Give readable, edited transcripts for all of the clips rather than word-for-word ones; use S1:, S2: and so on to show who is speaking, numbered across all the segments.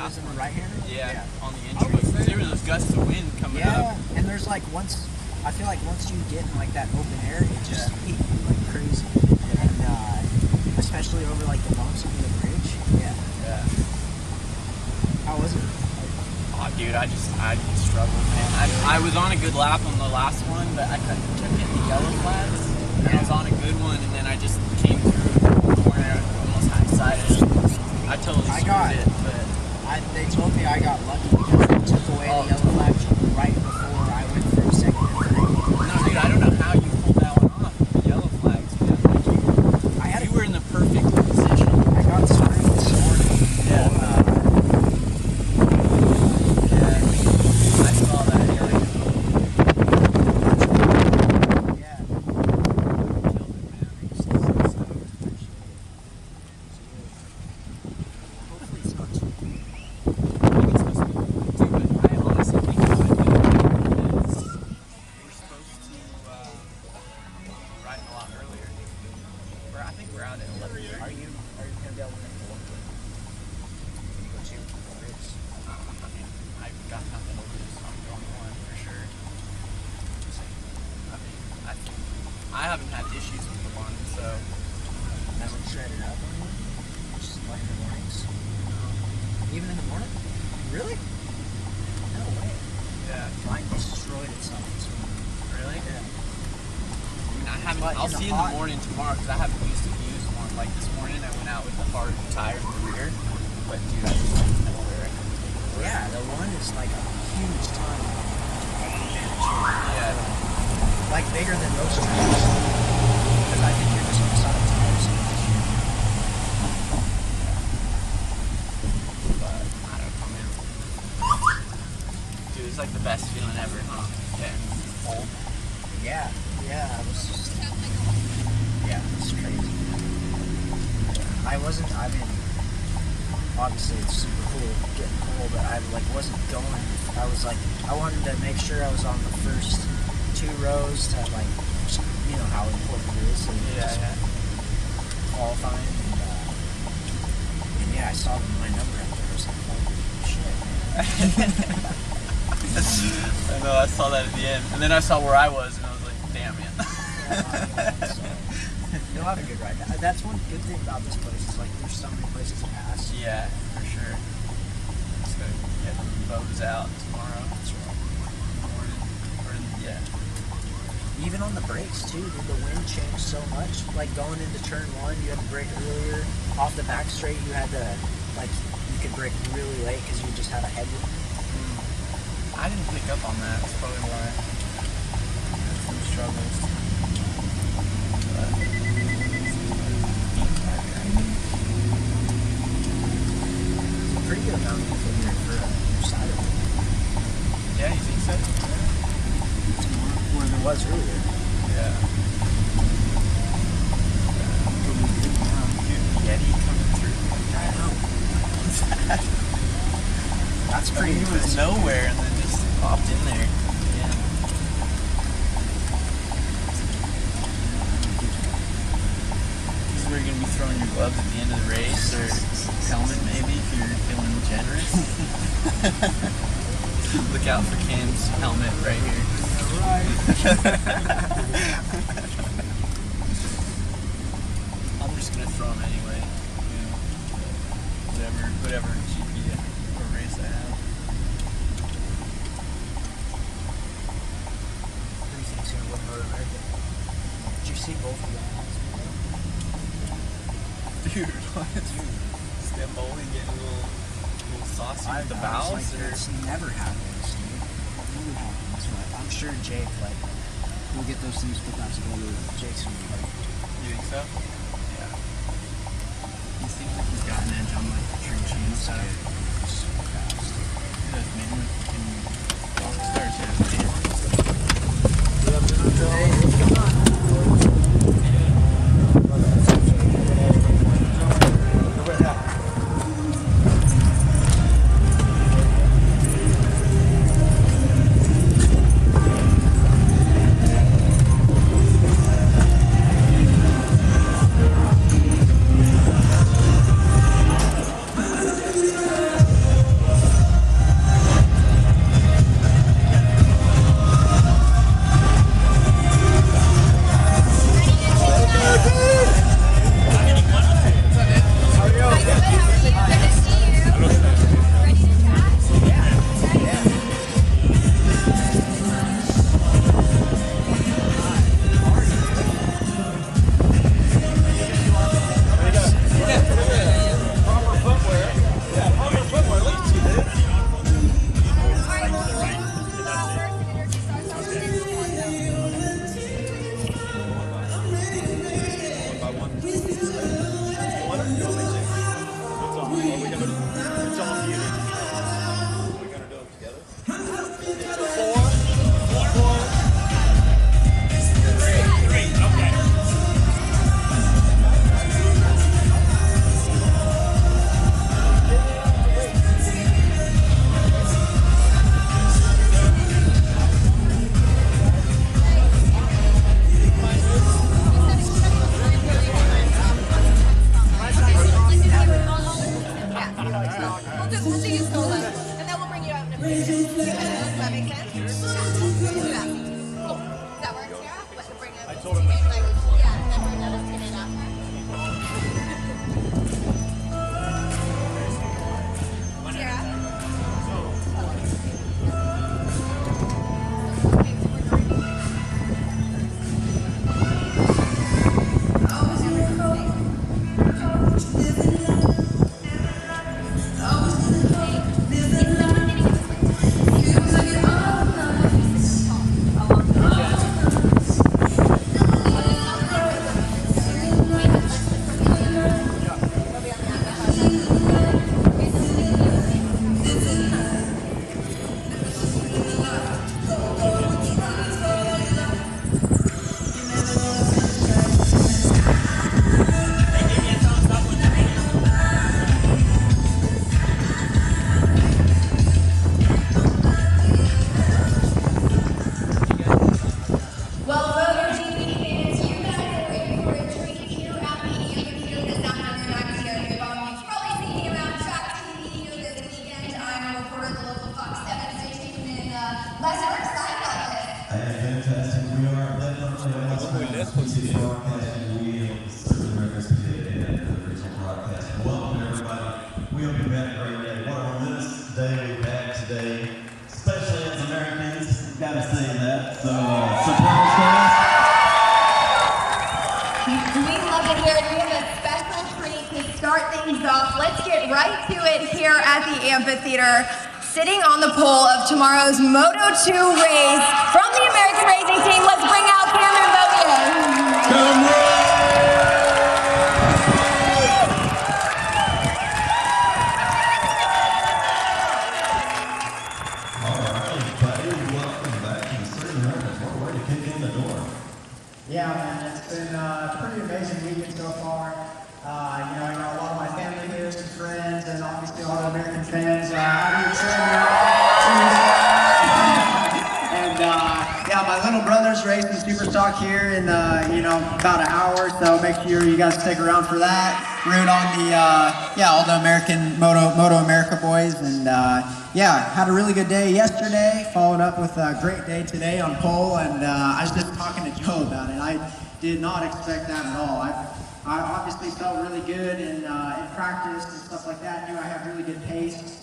S1: last one.
S2: Right-hander?
S1: Yeah, on the entry. There was those gusts of wind coming up.
S2: Yeah, and there's like I feel like once you get in like that open air, it just hit you like crazy. And especially over like the bumps of the bridge. Yeah. How was it?
S1: Oh, dude, I struggled, man. I was on a good lap on the last one, but I kept getting the yellow flags. And I was on a good one, and then I just came through the corner almost high-sided. I totally screwed it, but...
S2: They told me I got lucky because they took away the yellow flags right before I went from second to third.
S1: No, dude, I don't know how you pulled that one off with the yellow flags, man. Like you were in the perfect position.
S2: I got screwed this morning.
S1: I saw that, yeah. Killed it, man.
S2: Hopefully it's not too cool.
S1: I haven't had issues with the one, so.
S2: Never shredded up on one? Just like in the mornings? Even in the morning? Really? No way.
S1: Yeah.
S2: Mine destroyed itself this morning.
S1: Really?
S2: Yeah.
S1: I mean, I'll see in the morning tomorrow because I haven't used one. Like this morning, I went out with the hard tire in the rear. But dude, I just like nowhere.
S2: Yeah, the one is like a huge time advantage.
S1: Yeah.
S2: Like bigger than most tires. Because I think you're just beside tires.
S1: But I don't know, man. Dude, it's like the best feeling ever, huh? Getting cold.
S2: Yeah, I was just. Yeah, it's crazy. I mean, obviously it's super cool getting cold, but I wasn't going. I wanted to make sure I was on the first 2 rows to you know how important it is. So qualifying. And yeah, I saw my number out there. I was like, holy shit, man.
S1: I know, I saw that at the end. And then I saw where I was, and I was like, damn, man.
S2: So, you'll have a good ride. That's one good thing about this place is like there's so many places to pass.
S1: Yeah, for sure. Just gotta get the bows out tomorrow. That's right.
S2: Even on the brakes too, dude, the wind changed so much. Like going into turn 1, you had to brake earlier. Off the back straight, you had to you could brake really late because you just had a headwind.
S1: I didn't pick up on that. That's probably why. Some struggles.
S2: It's a pretty good amount of people here for your side of it.
S1: Yeah, you think so?
S2: It's more where there was earlier.
S1: Yeah. Dude, Yeti coming through.
S2: I know. What's that? That's pretty
S1: It was nowhere and then just popped in there. Yeah. This is where you're going to be throwing your gloves at the end of the race, or helmet maybe if you're feeling generous. Look out for Cam's helmet right here. I'm just going to throw him anyway. You know, whatever GP or race I have.
S2: Who do you think's going to win Motor America? Did you see both of them?
S1: Dude, what? Stamboli getting a little saucy with the valves?
S2: Like, that's never happens, dude. Never happens. But I'm sure Jake, we'll get those things put back together. Jake's going to be
S1: You think so? Yeah.
S2: He seems like he's got an edge on the trim chain stuff. So fast.
S1: He does, man. He can walk stars here.
S2: Come on.
S3: Well, MotoGP fans, you guys are in for a treat here at the amphitheater this afternoon. I'm Sierra Newbomb. You've probably seen me around track TV here this weekend. I'm a reporter at the local Fox 7 station, and Les, we're excited about this.
S4: Fantastic. We are definitely broadcasting. We certainly represented in the original broadcast. Welcome, everybody. We hope you've had a great day. What a momentous day we've had today, especially as Americans. Got to say that. So, surprise, guys.
S3: We love it here, and we have a special treat to start things off. Let's get right to it here at the amphitheater. Sitting on the pole of tomorrow's Moto2 race from the American Racing Team, let's bring out Cameron Beaubier.
S5: Yeah, man, it's been a pretty amazing weekend so far. I got a lot of my family here, some friends, and obviously all the American fans out here cheering. And yeah, my little brother's racing Superstock here in about an hour, so make sure you guys stick around for that. Root on the all the American Moto America boys, and had a really good day yesterday. Followed up with a great day today on pole, and I was just talking to Joe about it. I did not expect that at all. I obviously felt really good in practice and stuff like that. Knew I had really good pace.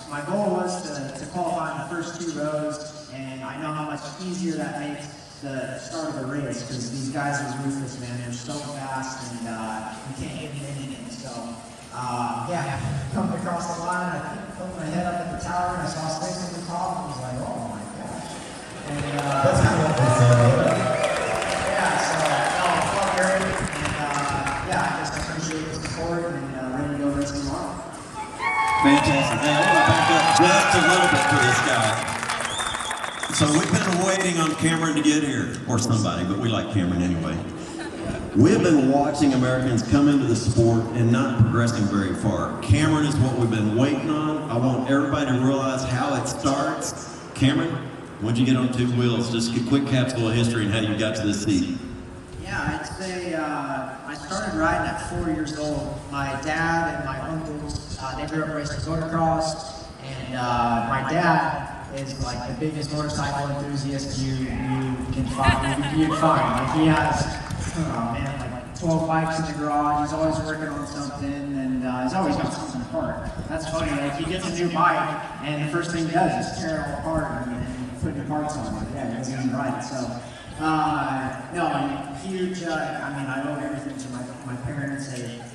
S5: My goal was to qualify in the first 2 rows, and I know how much easier that makes the start of the race, because these guys are ruthless, man. They're so fast, and you can't get anything. So, coming across the line, I put my head up at the tower, and I saw Six at the top, and I was like, oh my gosh. And,
S4: That's kind of what they said.
S5: it felt great, and I just appreciate the support, and ready to go race tomorrow.
S4: Fantastic. Now, I want to back up just a little bit for this guy. So we've been waiting on Cameron to get here, or somebody, but we like Cameron anyway. We've been watching Americans come into the sport and not progressing very far. Cameron is what we've been waiting on. I want everybody to realize how it starts. Cameron, when'd you get on 2 wheels? Just a quick capsule of history and how you got to this seat.
S5: Yeah, I'd say I started riding at 4 years old. My dad and my uncles, they grew up racing motocross, and my dad is like the biggest motorcycle enthusiast you can find. You'd find. Like, he has, like 12 bikes in the garage. He's always working on something, and he's always got something apart. That's funny. Like, he gets a new bike, and the first thing he does is tear it all apart and put new parts on it. Yeah, he doesn't even ride it. So, huge. I owe everything to my parents.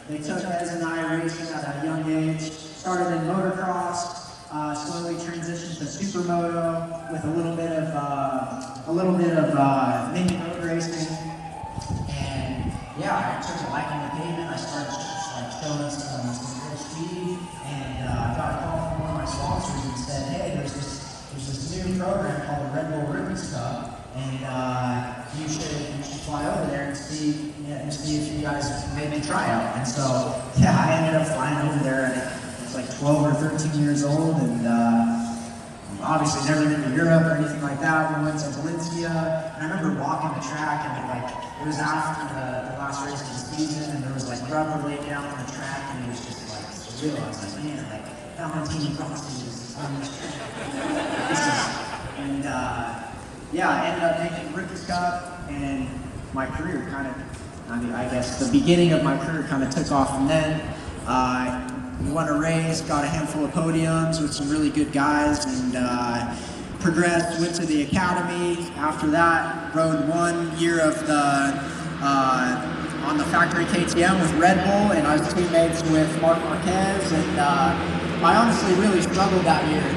S5: They took Ez and I racing at a young age. Started in motocross. Slowly transitioned to supermoto with a little bit of mini road racing, and I took a liking to pavement. I started showing some good speed, and got a call from one of my sponsors and said, "Hey, there's this new program called the Red Bull Rookies Cup, and you should fly over there and see if you guys maybe try out." And so I ended up flying over there, and like 12 or 13 years old, and obviously never been to Europe or anything like that. We went to Valencia, and I remember walking the track, and it was after the last race of the season, and there was rubber laid down on the track, and it was just surreal. I was like, man, Valentini Rossi is on this track. I ended up making Rookies Cup, and my career I guess the beginning of my career kind of took off from then. We won a race, got a handful of podiums with some really good guys, and progressed, went to the academy. After that, rode 1 year of on the factory KTM with Red Bull, and I was teammates with Mark Marquez, and I honestly really struggled that year.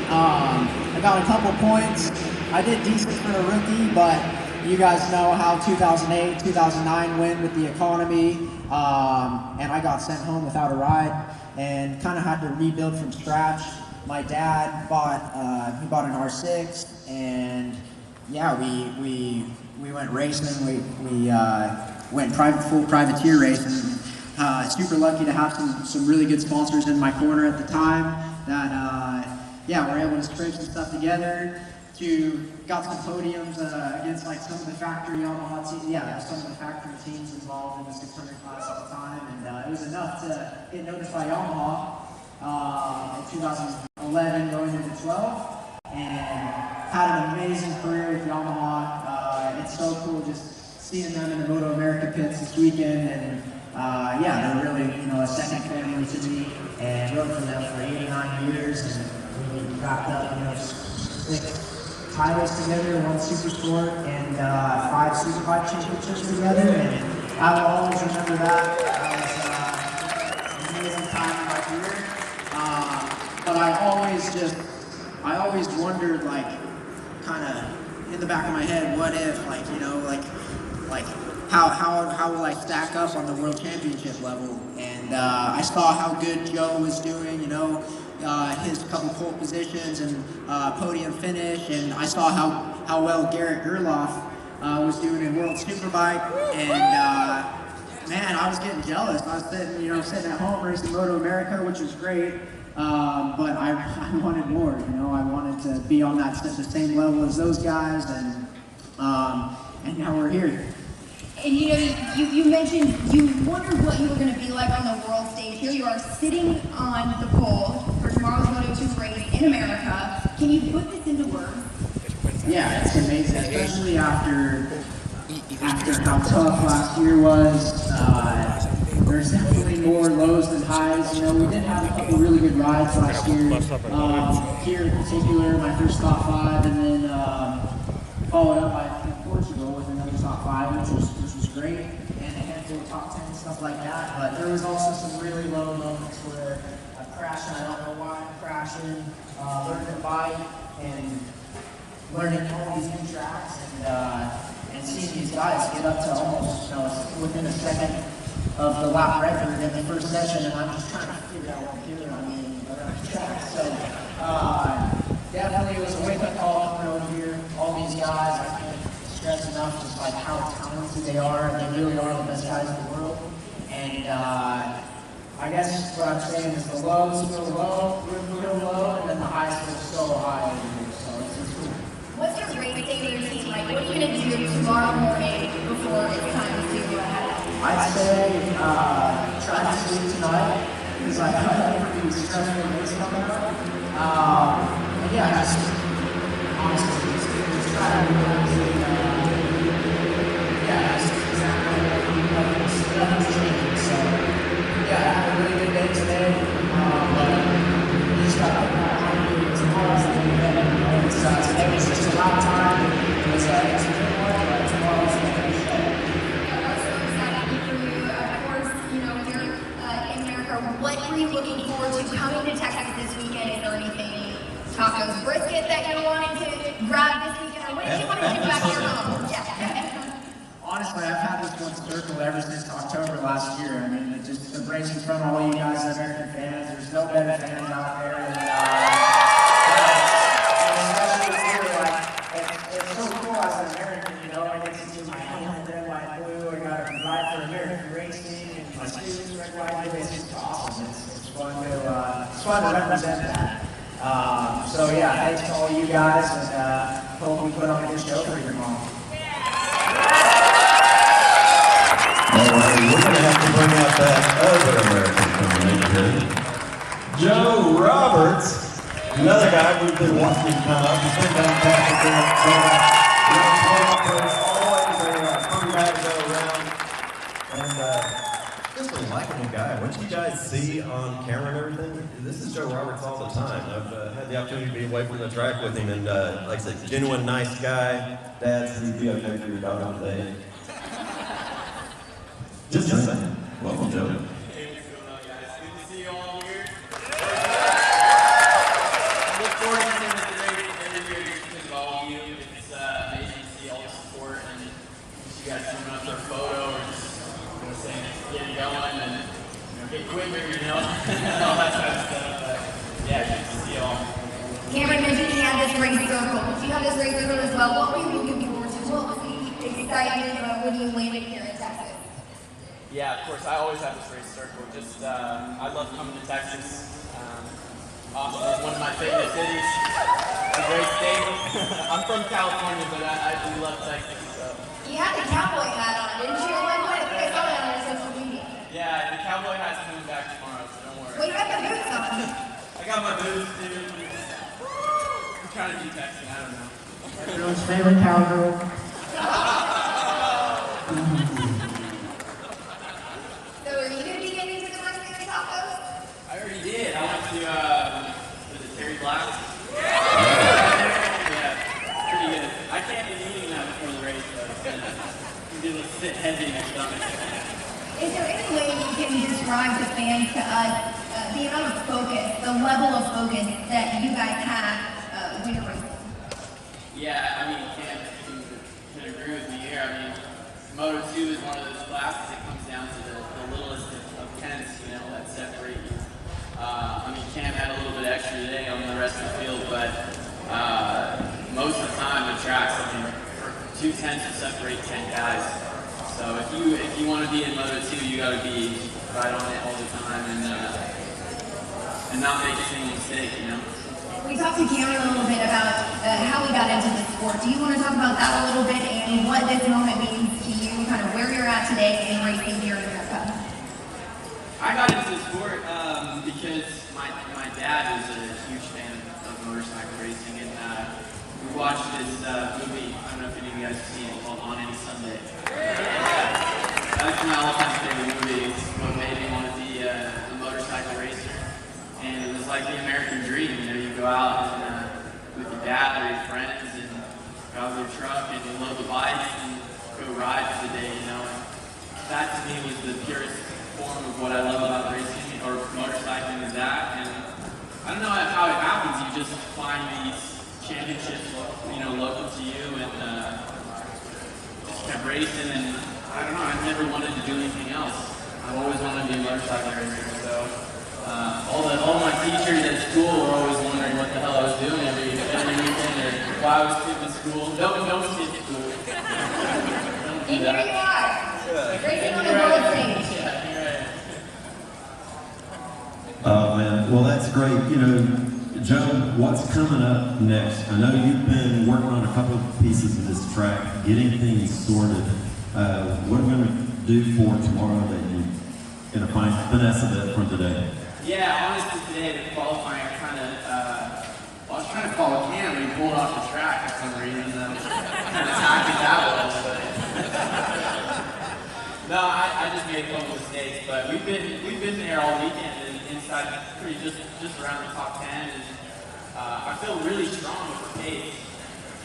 S5: I got a couple points. I did decent for a rookie, but you guys know how 2008, 2009 went with the economy, and I got sent home without a ride and kind of had to rebuild from scratch. My dad bought an R6, and yeah, we went racing. We went full privateer racing. Super lucky to have some really good sponsors in my corner at the time that yeah, we're able to scrape some stuff together. Got some podiums against like some of the factory Yamaha teams. Yeah, some of the factory teams involved in the 600 class at the time, and it was enough to get noticed by Yamaha in 2011 going into 12, and had an amazing career with Yamaha. It's so cool just seeing them in the Moto America pits this weekend, and yeah, they're really a second family to me, and rode for them for 8 or 9 years, and we wrapped up 6 titles together, 1 Super Sport, and 5 Superbike championships together, and I will always remember that. That was an amazing time in my career. But I always wondered, like, kind of in the back of my head, what if, like how will I stack up on the World Championship level? And I saw how good Joe was doing, his couple pole positions and podium finish, and I saw how well Garrett Gerloff was doing in World Superbike, and man, I was getting jealous. I was sitting at home racing Moto America, which was great, but I wanted more. I wanted to be on the same level as those guys, and now we're here.
S3: And you mentioned you wondered what you were going to be like on the world stage. Here you are sitting on the pole for tomorrow's Moto2 race in America. Can you put this into words?
S5: Yeah, it's amazing, especially after how tough last year was. There's definitely more lows than highs. We did have a couple really good rides last year. Here in particular, my first top 5, and then followed up by Portugal with another top 5, which was great, and a handful of top 10 stuff like that. But there was also some really low moments where I'm crashing. I don't know why I'm crashing. Learning to bike and learning all these new tracks, and seeing these guys get up to almost within a second of the lap record in the first session, and I'm just trying to figure out what I'm doing around the track. So definitely it was a wake-up call on the road here. All these guys, I can't stress enough just like how talented they are, and they really are the best guys in the world. And I guess what I'm saying is the lows go low, real low, and then the highs go so high over here. So it's cool.
S3: What's your race day routine like? What are you going to do tomorrow morning before it's time to head out?
S5: I'd say try to sleep tonight, because I have a pretty stressful race coming up. And yeah, just honestly, just try to relax. Yeah, that's exactly nothing's changing. So yeah, I had a really good day today, but you just got to tomorrow's the day ahead. Today was just a lot of time. It's a good one, but tomorrow's the day ahead.
S3: What are you looking forward to coming to Texas this weekend? Is there anything, tacos, brisket that you're wanting to grab this weekend? Or what did you want to do back here home? Yeah.
S5: Honestly, I've had this one circle ever since October last year. I mean, just the breaks in front of all you guys, American fans. There's no better fans out there than especially here, like, it's so cool as an American, I get to do my helmet red, white, blue. I got to ride for American racing, and my students red, white, blue. It's just awesome. It's fun to represent that. So yeah, thanks to all you guys, and hope we put on a good show for your mom.
S4: All right, we're going to have to bring out that other American coming in here. Joe Roberts, another guy we've been watching come up. He's been fantastic. Always a fun guy to go around. And just a likable guy. What you guys see on camera and everything, this is Joe Roberts all the time. I've had the opportunity to be away from the track with him, and like I said, genuine nice guy. Dad said he'd be okay for your daughter today. Just saying. Welcome, Joe.
S1: Hey, what's going on, guys? Good to see you all here. Look forward to seeing the race every year because of all of you. It's amazing to see all the support and photo or just saying get it going and get quicker, all that kind of stuff. But yeah, good to see y'all.
S3: Cameron mentioned he had this race circle. Do you have this race circle as well? What were you looking forward to? What was the excitement when you landed here in Texas?
S1: Yeah, of course. I always have this race circle. Just I love coming to Texas. Austin is one of my favorite cities. A great state. I'm from California, but I do love Texas. So.
S3: You had the cowboy hat on, didn't you? I think I saw that on your social media.
S1: Yeah, the cowboy hat's coming back tomorrow, so don't worry.
S3: Well, you got the boots on.
S1: I got my boots, dude. I'm trying to be Texan. I don't know.
S5: Everyone's favorite cowgirl.
S3: So are you going to be getting to the Mexican tacos?
S1: I already did. I went to, was it Terry Black? Yeah, pretty good. I can't be eating that before the race, though. It's going to sit heavy in your stomach.
S3: Is there any way you can describe to fans, to us, the amount of focus, the level of focus that you guys have when you're racing?
S1: Yeah, I mean, Cam can agree with me here. I mean, Moto2 is one of those classes that comes down to the littlest of tenths, that separate you. I mean, Cam had a little bit extra today on the rest of the field, but most of the time the tracks, I mean, 2 tenths will separate 10 guys. So if you want to be in Moto2, you got to be right on it all the time and not make a single mistake,
S3: We talked to Cameron a little bit about how we got into the sport. Do you want to talk about that a little bit and what this moment means to you, kind of where you're at today in racing here in America?
S1: I got into the sport because my dad was a huge fan of motorcycle racing, and we watched this movie. I don't know if any of you guys have seen it, called On Any Sunday. That's my all-time favorite movie. It's what made me want to be a motorcycle racer. And it was like the American dream, you go out and, with your dad or your friends and drive your truck and you load the bikes and go ride for the day, And that to me was the purest form of what I love about racing or motorcycling is that. And I don't know how it happens, you just find these championships, local to you and just kept racing and I don't know, I never wanted to do anything else. I've always wanted to be a motorcycle racer, so all my teachers at school were always wondering what the hell I was doing every weekend or why I was skipping school. Don't skip school. Don't do
S3: And here
S1: that.
S3: you are, racing on the world stage.
S1: Yeah, here I am.
S4: Oh man, well that's great. Joe, what's coming up next? I know you've been working on a couple of pieces of this track, getting things sorted. What are we going to do for tomorrow that you're going to find finesse of it from today?
S1: Yeah, honestly today the qualifying I was trying to follow Cam and he pulled off the track for some reason and kind of tacked it that well, but no, I just made a couple mistakes, but we've been there all weekend and inside just around the top 10 and I feel really strong with the pace.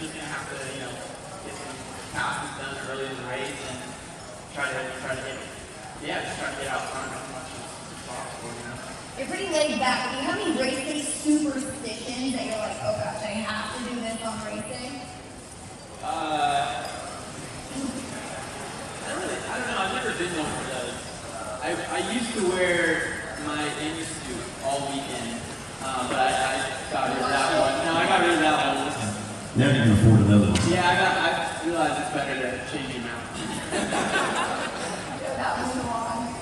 S1: Just gonna have to, get some passes done early in the race and try to get out front as much as possible,
S3: You're pretty laid back. Do you have any race day superstitions that you're like, oh gosh, I have to do this on race day?
S1: I don't know. I've never been one of those. I used to wear my Amy suit all weekend, but I got rid of that one. No, I got rid of that one.
S4: Now you can afford another one.
S1: Yeah, I realized it's better to change him out.
S3: That was the one.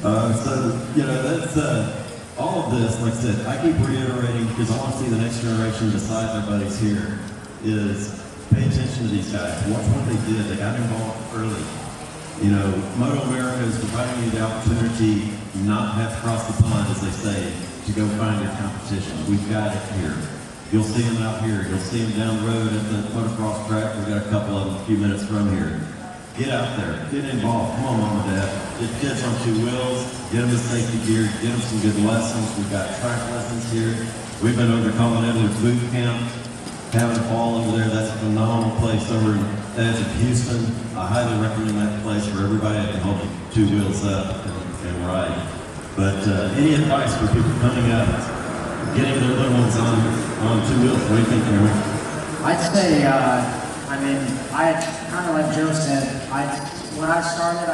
S4: That's all of this, like I said, I keep reiterating because I want to see the next generation besides our buddies here is pay attention to these guys. Watch what they did. They got involved early. Moto America is providing you the opportunity not have to cross the pond, as they say, to go find your competition. We've got it here. You'll see them out here. You'll see them down the road at the motocross track. We've got a couple of them a few minutes from here. Get out there. Get involved. Come on, Mom and Dad. Get kids on 2 wheels. Get them the safety gear. Get them some good lessons. We've got track lessons here. We've been over to Colorado Boot Camp, having a ball over there. That's a phenomenal place over in edge of Houston. I highly recommend that place for everybody that can hold 2 wheels up and ride. But any advice for people coming up, getting their little ones on 2 wheels? What do you think, Cameron?
S5: I'd say, I kind of like Joe said, I'd when I started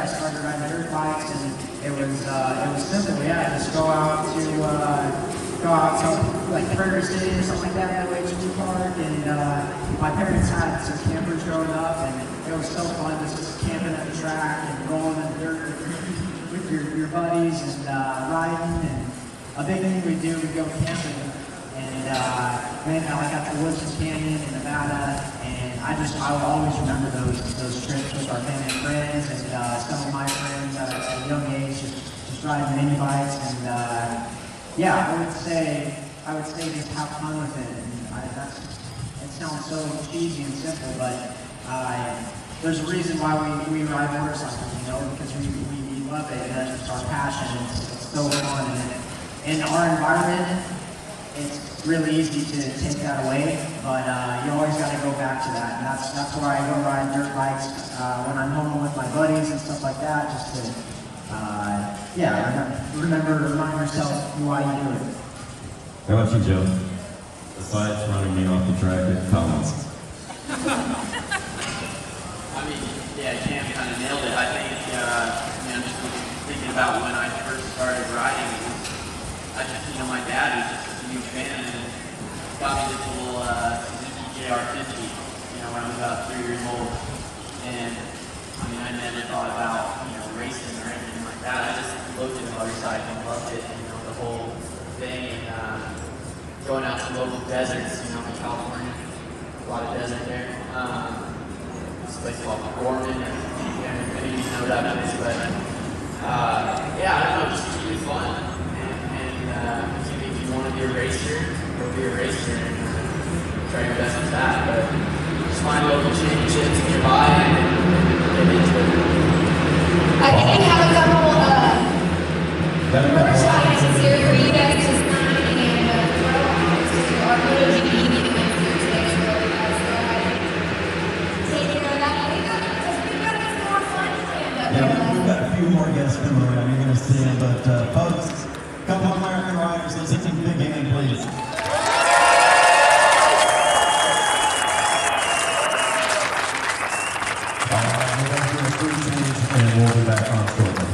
S5: riding dirt bikes, and it was simple. Yeah, just go out to like Prairie City or something like that, OHG Park, and my parents had some campers growing up, and it was so fun just camping at the track and rolling in the dirt with your buddies and riding. And a big thing we do, we go camping, and man, like at the Woods Canyon in Nevada, and I will always remember those trips with our family and friends, and some of my friends at a young age just riding mini bikes, and yeah, I would say just have fun with it. And it sounds so cheesy and simple, but there's a reason why we ride motorcycles, because we love it, and that's just our passion. It's so fun, and in our environment, it's really easy to take that away, but you always got to go back to that, and that's why I go ride dirt bikes when I'm home with my buddies and stuff like that, just to remind yourself why you do it.
S4: How about you, Joe? Besides running me off the track at Collins.
S1: I mean, yeah, Cam kind of nailed it. I think, just thinking about when I first started riding, my dad was just a huge fan, and got me this little Suzuki JR50, when I was about 3 years old. And I never thought about, racing or anything like that. I just looked at motorcycling, loved it, the whole thing, and going out to local deserts, in California, a lot of desert there. This place called Gorman, maybe you know that place, but I don't know, just keep it fun. And if you want to be a racer, go be a racer and try your best with that. But just find local championships nearby and get into it.
S3: I think we have a couple motorcycles here for you guys to sign and throw out to our MotoGP meeting here today. So you guys go ahead and take care of that. We've got some more fun planned up here.
S4: Yeah, we've got a few more guests coming around. You're going to see them, but folks, a couple of American riders, let's hit some big hand, please. All right, we're going to do a free change, and we'll be back on shortly.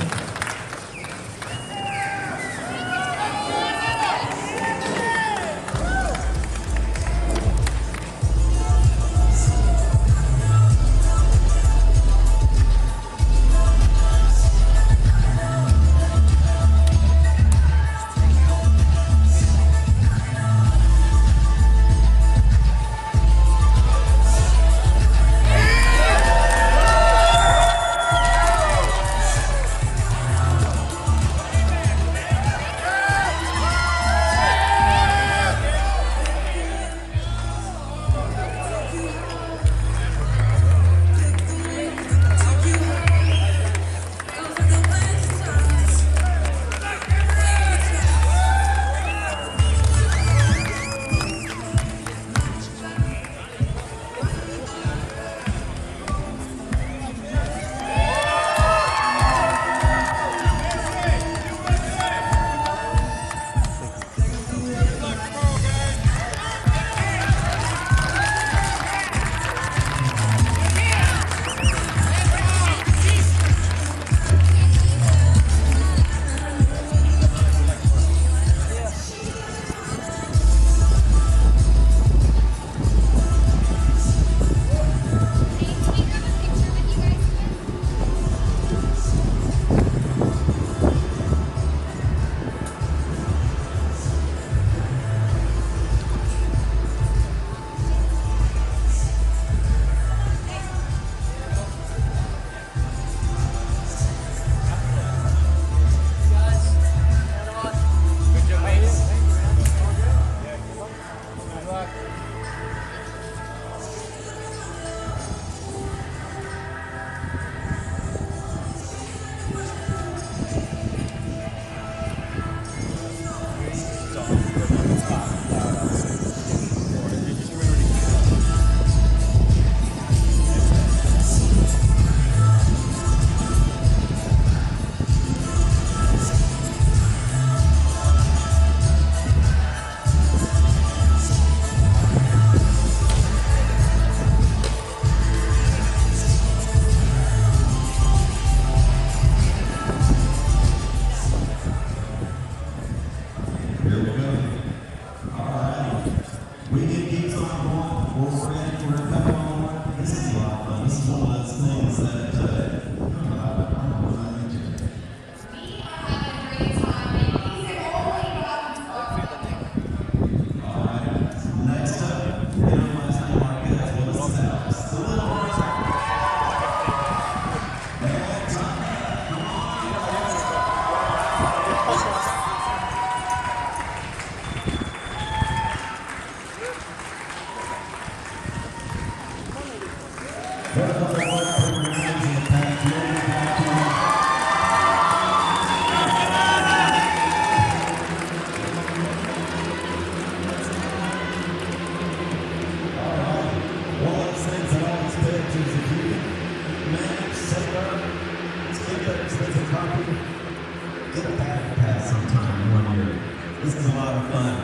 S4: Get a batting pass sometime one year. This is a lot of fun.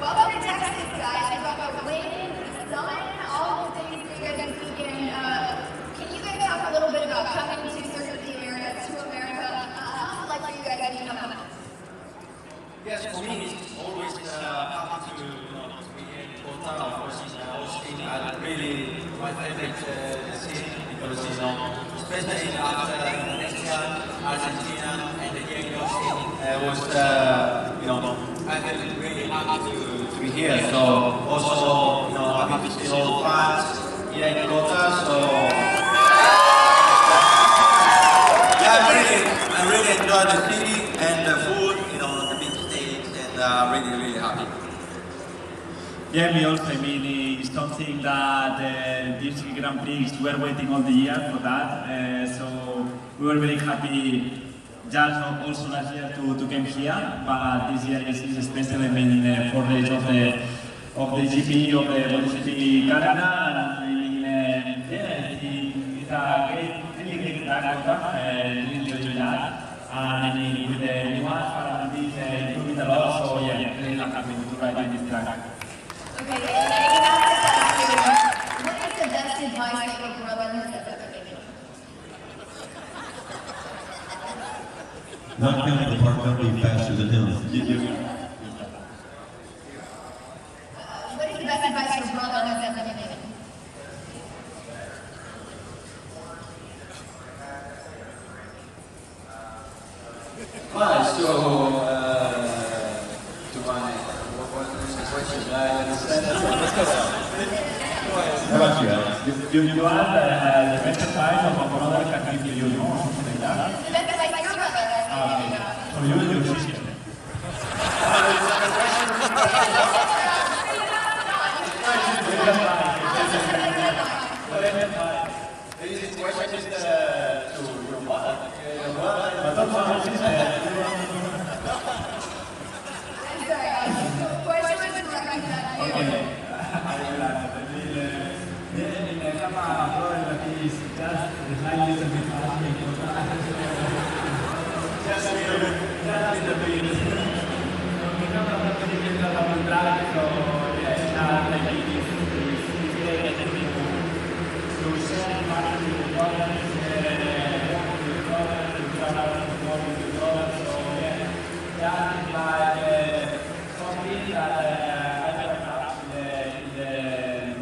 S3: Welcome to Texas, guys. We've got the wind, the sun, all the things that you guys are seeking. Can you guys talk a little bit about coming to Circuit of the Americas, to America? How's it like for you guys to come out?
S6: Yes, for me, it's always happy to be in Bogota. Of course, Austin. I really my favorite city because especially after Indonesia, Argentina, and the game was I felt really happy to be here. So also happy to see all the fans here in Bogota. So yeah, I really enjoy the city and the food. Really happy.
S7: Yeah, me also. I mean, it's something that this Grand Prix, we were waiting all the year for that. So we were very happy just also last year to come here, but this year is special. I mean, 4 days of the GP, of the MotoGP Canada. I mean, it's a great track. Really enjoy that. And I mean, with the new ones, Paralympics improving a lot, so yeah, really happy to ride on this track.
S3: Okay, and I have to ask you, what is the best advice that your brother has ever given you?
S4: Not counting the part don't be faster than him.
S3: What is the best advice your brother has ever given you?
S6: Right, so to my what was the question? I understand.
S4: How about you, Alex?
S7: You are the best advice of a brother can give you, no? Something like that.
S3: The best advice your brother has given you.
S7: So you and your sister.
S6: This question is to your mother.
S7: But also your sister.
S3: I'm sorry, question was directed at you.
S7: Okay. I have a brother that is just slightly a bit faster. Just a little bit. We have a very good track, so yeah, it's not like it's great at the people. So share money with the brothers, work with the brothers, to travel to work with the brothers, so yeah, that is like something that I never have in the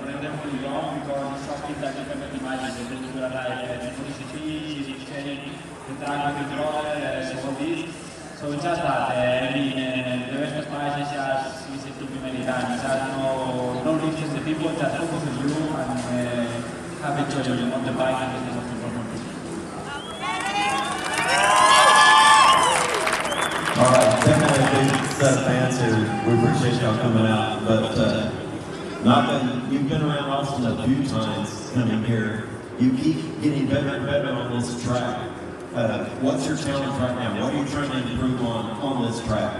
S7: really long, because it's something that you cannot imagine. The things were like publicity, sharing the track with the brothers, all this. So it's just that, I mean, the best advice is just listen to me many times. Just no listen to people, just focus on you and have enjoy on the bike, and this is what's important.
S4: All right, definitely a big set of fans here. We appreciate y'all coming out. But Malcolm, you've been around Austin a few times coming here. You keep getting better and better on this track. What's your challenge right now? What are you trying to improve on this track?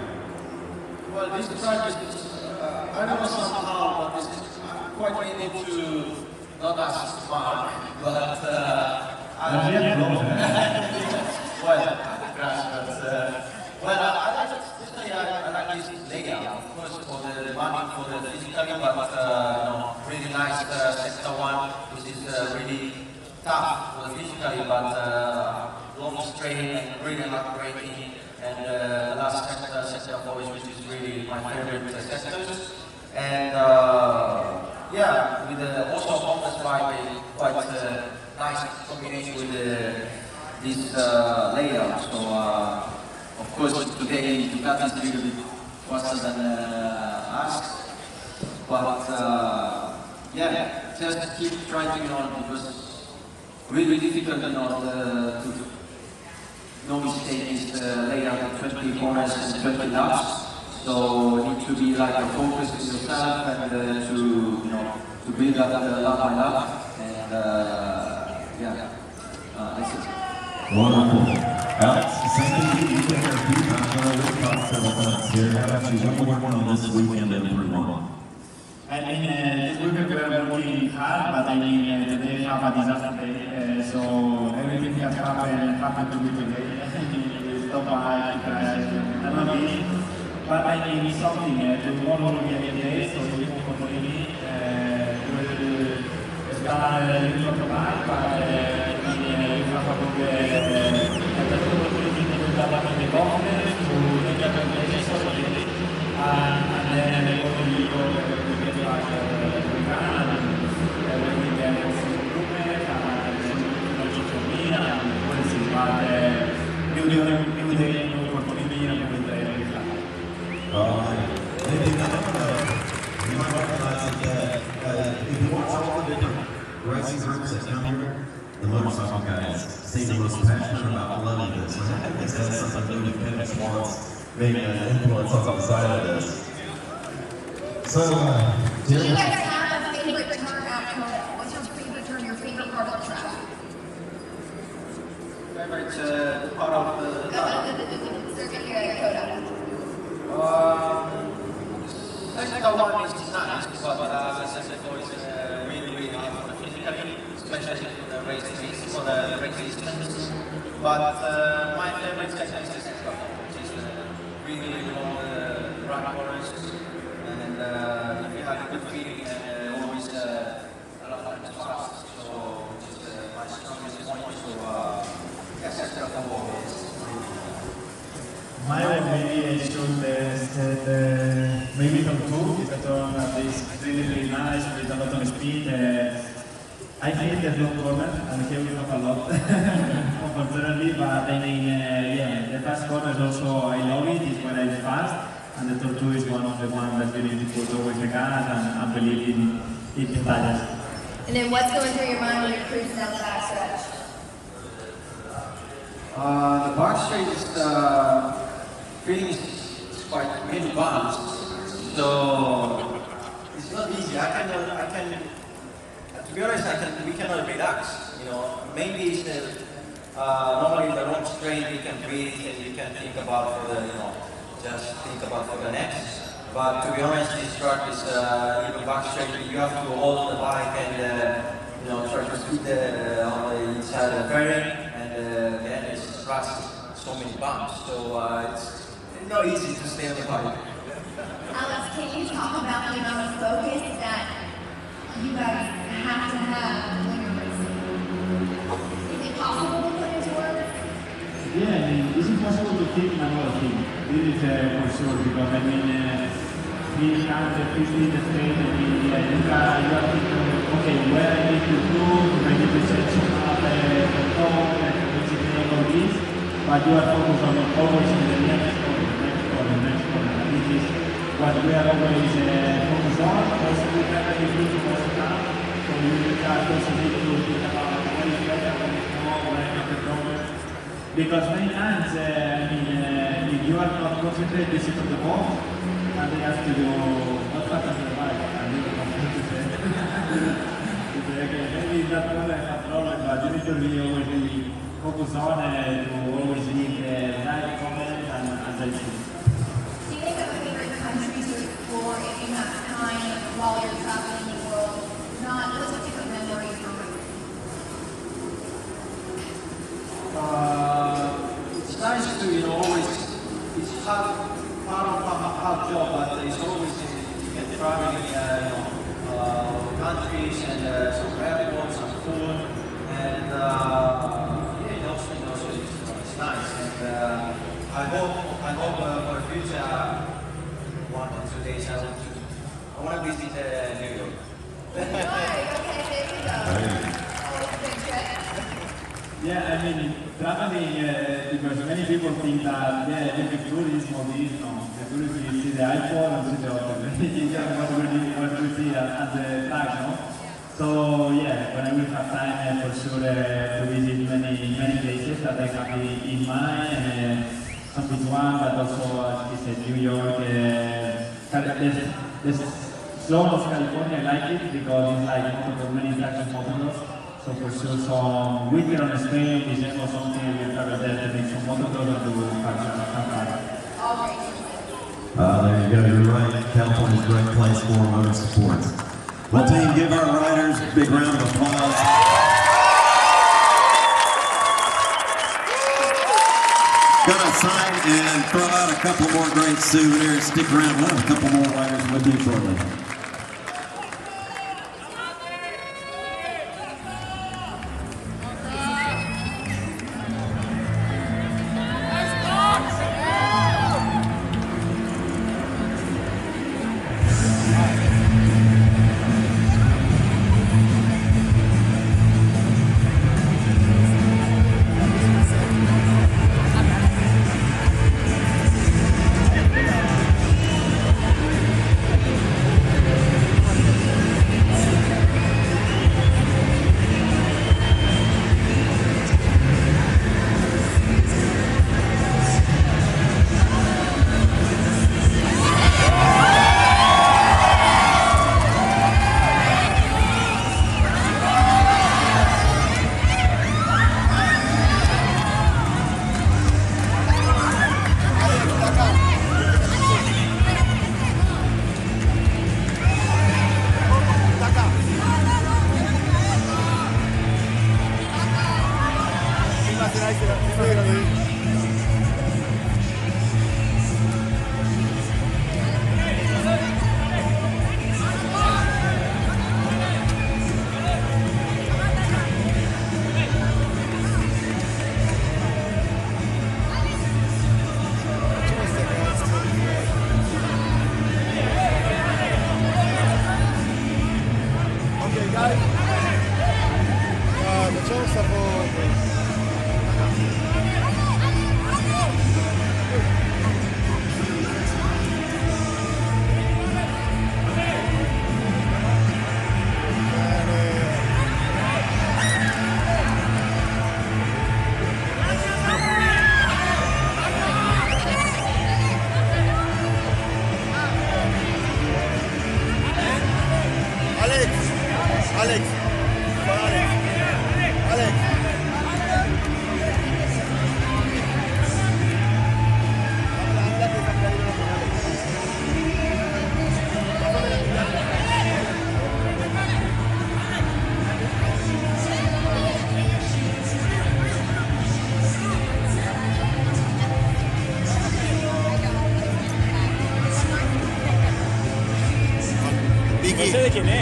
S6: Well, this track is, I don't know somehow, but this is quite able to not as smart, but I like this layout, of course, for the demanding for the physically, but really nice sector one, which is really tough for the physically, but long straight and really not braking, and the last sector 4, which is really my favorite sectors. And yeah, with also on this bike, quite nice combination with this layout. So of course today Ducati is a little bit faster than us, but yeah, just keep trying to because really difficult to no mistake is layout of 20 corners and 20 laps. So you need to be like a focus with yourself and to build up lap by lap, and yeah, that's it.
S4: Wonderful. Alex, same thing. You've been here a few times. I know we've talked several times here. How about you? What are you working on this weekend to improve on?
S7: I mean, this weekend we are working hard, but I mean, today have a disaster day, so everything that happened to me today. in top 5 crashes. I'm not busy, but I need something to model every day, so it's important for me to start a little provide, but we have a good opportunity to develop the confidence, to make a presentation, and then we get back to the ground, and when we get some improvement, and for me, and we'll see, but new day, new opportunity, and we'll play every time.
S4: Maybe you might recognize that if you watch all the different racing groups that come here, the motorcycle guys seem the most passionate about loving this. And I think that's something new to Kevin Schwartz being an influence on the side of this. So,
S3: Do you guys have a favorite turn at Kona? What's your favorite turn, your favorite part of the track?
S6: Favorite part of the
S3: Circuit here at Kona.
S6: Second one is nice, but as I said, it's really hard for the physically, especially for the race for the race distance. But my favorite section is the second one, which is really long run corners, and if you have a good feeling, always a lot of fast. So it's my strongest point. So yes, second one is.
S7: My maybe I should set maybe from 2 is a turn that is really nice with a lot of speed. I hate the long corner and here we have a lot unfortunately, but I mean yeah, the fast corner is also, I love it, it's when I'm fast, and the turn 2 is one of the ones that you need to put always the gas and believe in the tires.
S3: And then what's going through your mind when you're cruising down the backstretch?
S6: The backstretch is feeling is quite many bumps, so it's not easy. I can. To be honest, we cannot relax. You know, maybe it's normally the long straight you can breathe and you can think about for the just think about for the next. But to be honest, this track is even backstretch. You have to hold the bike and try to speed on the inside of the fairing, and then it's so many bumps. So it's not easy to stay on the bike.
S3: Alex, can you talk about the amount of focus that you guys have to have when you're racing? Is it possible to put into words?
S7: Yeah, I mean, it's impossible to think another thing. This is for sure, because I mean, we have the 15 state, I mean, you are thinking, okay, where I need to improve, I need to set some up control, all this, but you are focused on always in the next corner. This is what we are always focused on. Also, we have a different time, so we try to think about what is better, what is more, what is the problem. Because many times, I mean, if you are not concentrated, you sit on the ball, and they have to do what happens in the bike, and you don't have to say. Okay, maybe that one I have problem, but you need to be always really focused on to always leave the right comment and safety.
S3: Do you think of a favorite country to explore if you have time while you're traveling the world? Not what's a favorite memory from racing?
S6: It's nice to always. It's part of a hard job, but it's always you can travel countries and some airports, some food, and also it's nice. And I hope for the future, 1 or 2 days I want to visit New York.
S3: Okay, there you go. Always a big trip.
S7: Yeah, I mean, traveling, because many people think that, yeah, the tourism or this, no. The tourism is see the iPhone and see the hotel. It's just what we see at the track, no? So, yeah, when I will have time, for sure, to visit many places that I have in mind, San Juan, but also, as you said, New York, there's zone of California, I like it, because it's like motocross, many types of motocross. So for sure, some winter on Spain, December, something we'll travel there to make some motocross and to have
S4: there you go, you're right. California's a great place for motorsports. Well, team, give our riders a big round of applause. Gonna sign and throw out a couple more great souvenirs. Stick around, we'll have a couple more riders with you shortly.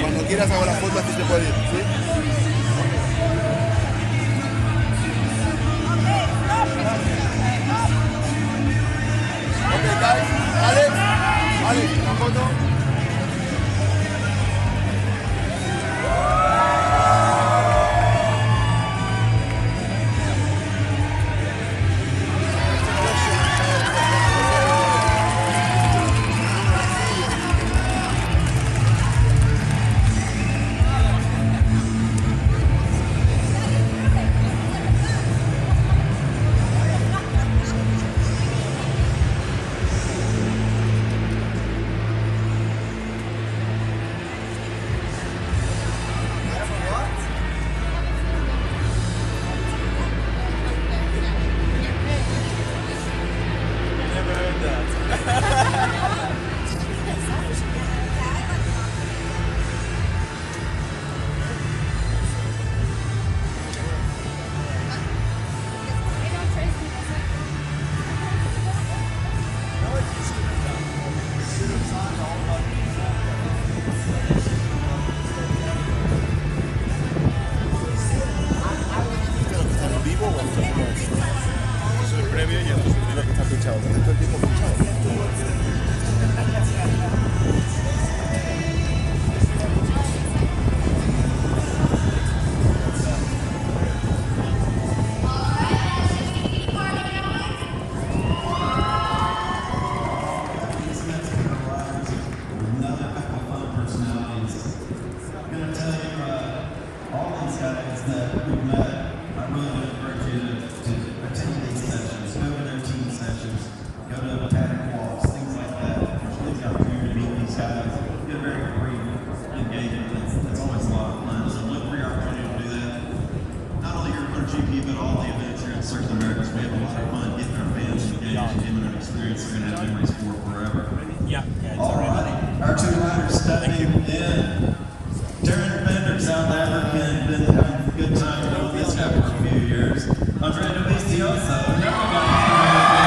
S8: Cuando quieras hago la foto, así se puede ir, ¿sí? Ok, guys. Alex, una foto.
S4: MotoGP, but all the events here in Circuit Americas, we have a lot of fun getting our fans engaged and giving them an experience they're going to have memories for forever.
S7: Yeah, it's
S4: all right. Our two riders stepping in. Darren Bender, South African, been having a good time doing this guy for a few years. Andre Dovizioso, another guy.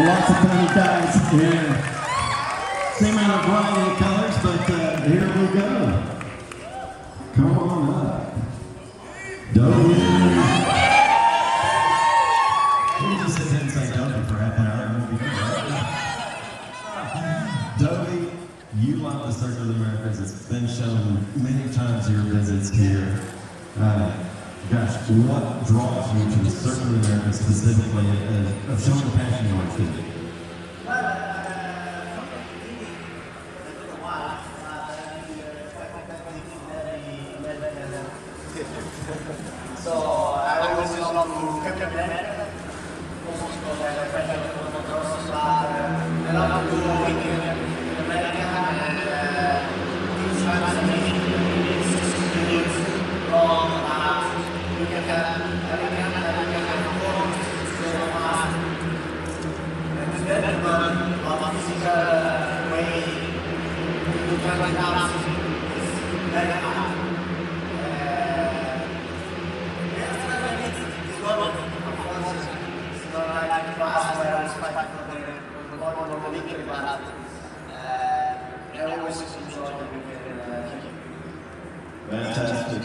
S4: lots of funny guys. Yeah. Same out of variety of colors, but here we go. Come on up. Dovey. We just sit here and say Dovey for half an hour and we'll be good. Dovey, you love the Circuit of the Americas. It's been shown many times your visits here. Gosh, what draws you to the Circuit of the Americas specifically of showing the passion towards it?
S5: So I always love to capture America, also because I have friends from motocross, but I love to go weekend in America and these times amazing. It's long, you can have very fast. And it's better but physical way to try it out is very hard.
S4: Fantastic.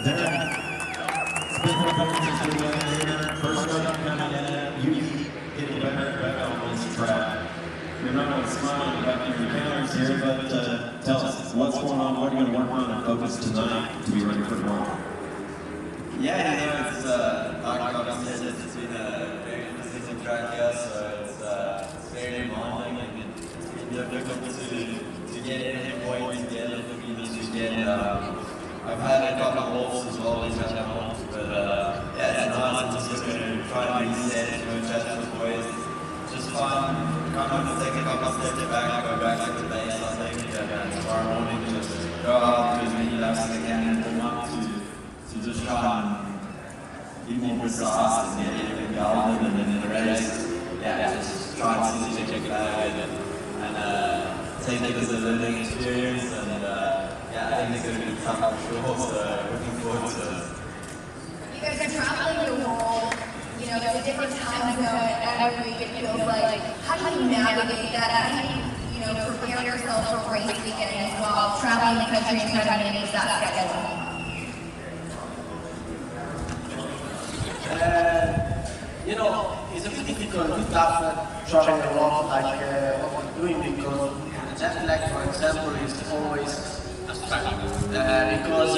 S4: Darren, first up coming in, you getting better and better on this track. You're not going to smile about your encounters here, but tell us, what's going on, what are you going to work on and focus tonight to be ready for tomorrow?
S9: Yeah, it's like Gordon said, it's been a very consistent track here, so it's very demanding and it's difficult to get every point together for me this weekend. I've had a couple of walks as well, which I want, but yeah, it's nice. I'm just going to try and reset, chat with the boys. Just fun, kind of take a couple of steps back, go back to the base, I think, and tomorrow morning just go out, do as many laps as I can, and warm up to just try and be more precise and get everything going, and then in the race, yeah, just try and see check it out and take it as a learning experience, and yeah, I think it's going to be tough for sure, so looking forward to it.
S3: You guys are traveling the world, you know, there's a different time zone every week, it feels like. How do you navigate that? How do you prepare yourself for race weekend as well, traveling the country and trying to manage that schedule?
S5: You know, it's a bit difficult with tough traveling a lot like what we're doing, because the jet lag, for example, is always a struggle. Because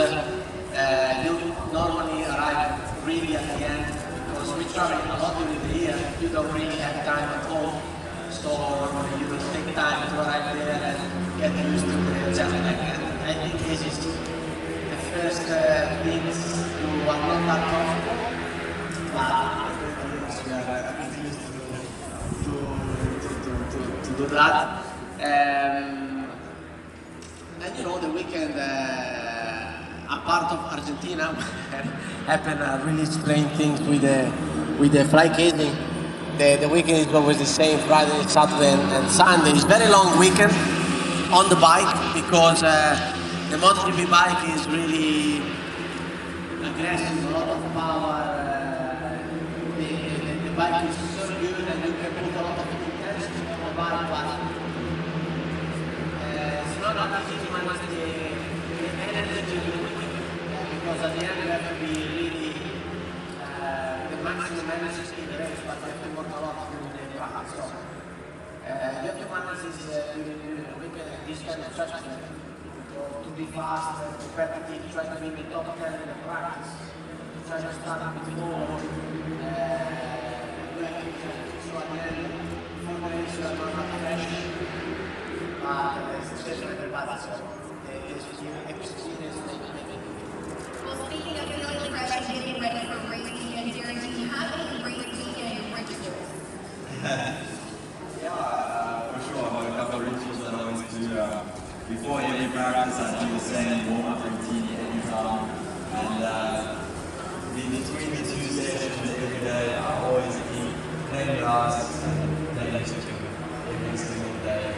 S5: you normally arrive really at the end, because we travel a lot during the year, you don't really have time at home, so you will take time to arrive there and get used to the jet lag. And I think this is the first things you are not that comfortable. To do that, and you know, the weekend, a part of Argentina happened really strange things with the fly casing. The weekend is always the same: Friday, Saturday, and Sunday. It's a very long weekend on the bike, because the MotoGP bike is really aggressive, a lot of power. The bike is so good, and you can put a lot of intensity on the bike, but it's not easy to manage the energy of the weekend, because at the end you have to be really the maximum energy in the race, but you have to work a lot during the practice. So you have to manage this during the weekend, this kind of strategy, to be fast, competitive, try to be in the top 10 in the practice, try to start a bit more. So at the end, for the race, you are not fresh, but it's definitely bad, so the experience may be making.
S3: Well, speaking of feeling fresh and getting ready for race weekend, Darren, do you have any race weekend rituals?
S9: Yeah, for sure. I've got a couple of rituals that I always do. Before every practice, I do the same warm-up routine every time. And between the two sessions every day, I always eat plain rice and plain chicken every single day.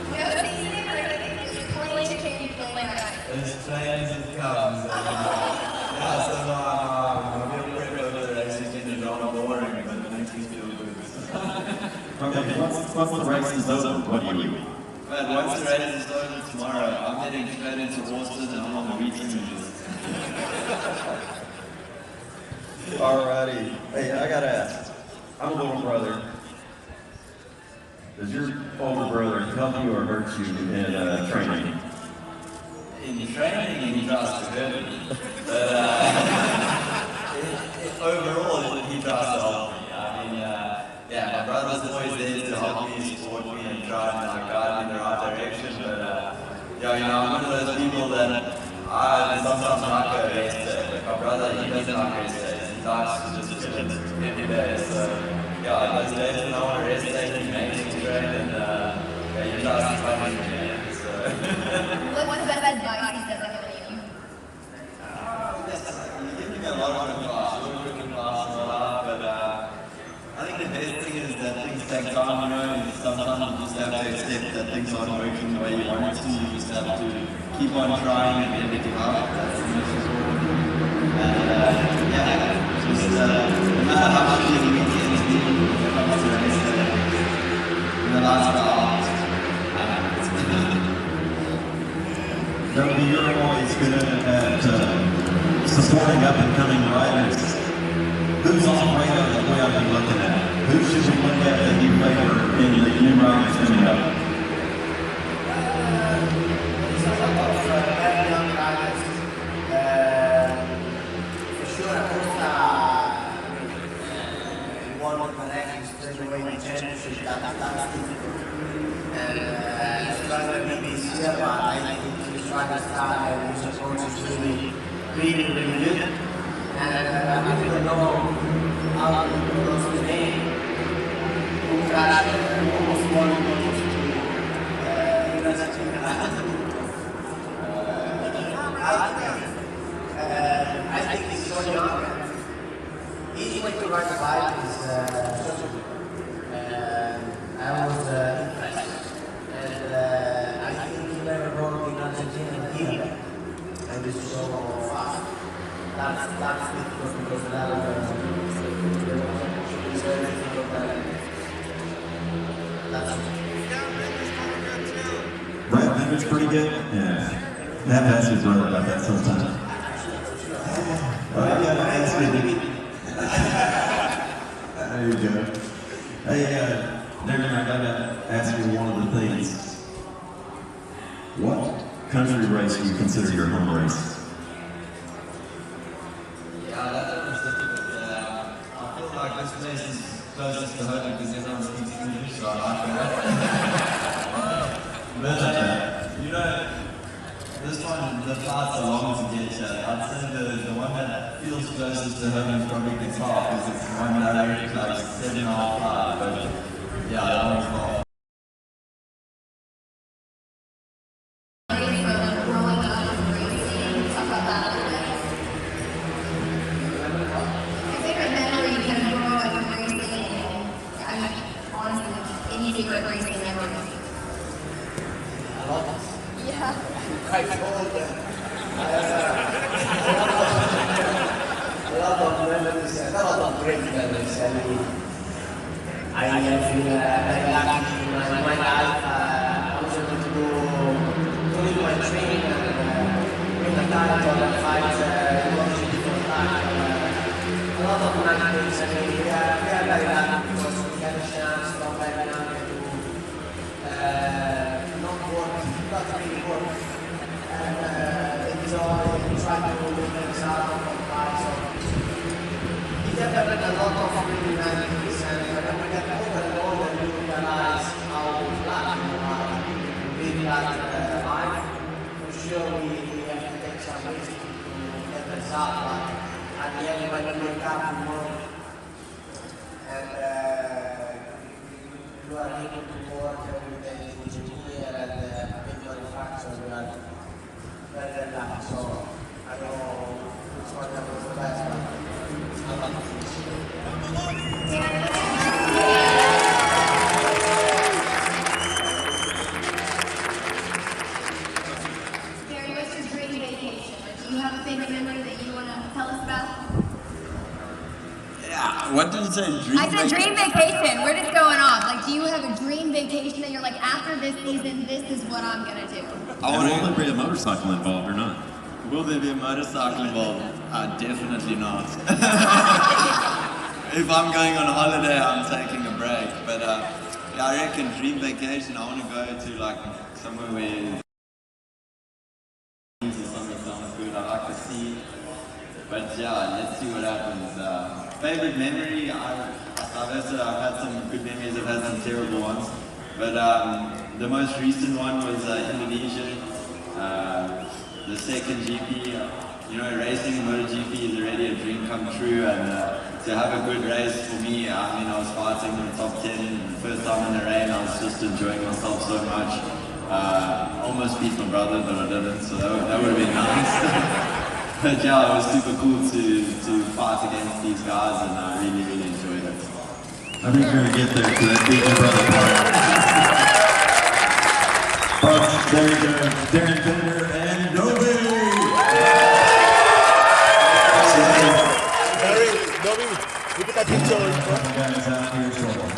S3: No seasoning or anything, just plain chicken, plain rice.
S9: As plain as it comes. Yeah, so my meal prep over the race weekend is rather boring, but it makes me feel good.
S4: Okay, what's the race is over? What do you?
S9: Man, once the race is over tomorrow, I'm heading straight into Austin and I'm on the reach images.
S4: Alrighty. Hey, I gotta ask. I'm a little brother. Does your older brother help you or hurt you in training?
S9: In training, he tries to hurt me. But overall, he tries to help me. I mean, yeah, my brother's always there to help me, support me, and try and guide me in the right direction. But yeah, you know, I'm one of those people that I sometimes like a race day. Like my brother, he doesn't like race days. He likes to just chill every day. So yeah, those days when I want a race day, he makes me train, and yeah, he tries to find me. So.
S3: What's the best advice he's ever given you?
S9: You give me a lot of advice, and all that, but I think the best thing is that things take time, you know, and sometimes you just have to accept that things aren't working the way you want it to. You just have to keep on trying and never give up. That's the most important thing. And yeah, just no matter how much you need to be, when it comes to race day, in the last hour,
S4: Toby, you're always good at supporting up and coming riders. Who's on the radar that we ought to be looking at? Who should we look at that you favor in the new riders coming up?
S5: There's a lot of very young riders. For sure, Acosta won the Connect straight away in the championship. That's difficult. And he's trying to be this year, but I think he's trying to start and his approach is really good. And I really don't know how to pronounce the name. Who crashed almost won I think he's so young. Each way to ride the bike is so good. I was impressed. And I think he never rode in Argentina here. And this is so fast. That's difficult because a lot of
S4: Brad Bender's pretty good? Yeah. I have to ask his brother about that sometime. I gotta ask you. There you go. Hey, Darren, I gotta ask you one of the things. What country race do you consider your home race?
S9: Yeah, that's difficult. I feel like this place is closest to home because everyone speaks English, so I like that. But, you know, this one, the flights are long to get here. I'd say the one that feels closest to home is probably Qatar because it's one direct, like 7.5 flight. But yeah, that one's long.
S5: I have been very lucky in my life. I was able to do my training and win a title and fight MotoGP for time. A lot of nice things. I mean, we are very lucky because we had a chance from very young to not really work. And try to win the result from the bike. So it developed a lot of really nice things. And when we get older and older, you realize how lucky you are to live that life. For sure, we have to take some risk to get the result, but at the end, when you wake up in the morning and you are able to work every day with engineer and big manufacturer, we are very, very lucky. So I don't know which one that was the best, but it's not lucky.
S3: Gary, what's your dream vacation? Do you have a favorite memory that you want to tell us about?
S9: Yeah, what did you say? Dream
S3: I said dream vacation. We're just going off. Like, do you have a dream vacation that you're like, after this season, this is what I'm gonna do?
S4: Will there be a motorcycle involved or not?
S9: Will there be a motorcycle involved? Definitely not. If I'm going on holiday, I'm taking a break. But yeah, I reckon dream vacation, I want to go to like somewhere where something sounds good. I like the sea. But yeah, let's see what happens. Favorite memory, I've had some good memories, I've had some terrible ones. But the most recent one was Indonesia. The second GP, you know, racing in MotoGP is already a dream come true, and to have a good race for me, I mean, I was fighting in the top 10, the first time in the rain, I was just enjoying myself so much. Almost beat my brother, but I didn't, so that would have been nice. But yeah, it was super cool to fight against these guys, and I really, really enjoyed it.
S4: I think we're going to get there to that beat your brother part. Folks, there you go, Darren Bender and Novi!
S8: Novi, look at that picture.
S4: Guys out here shortly.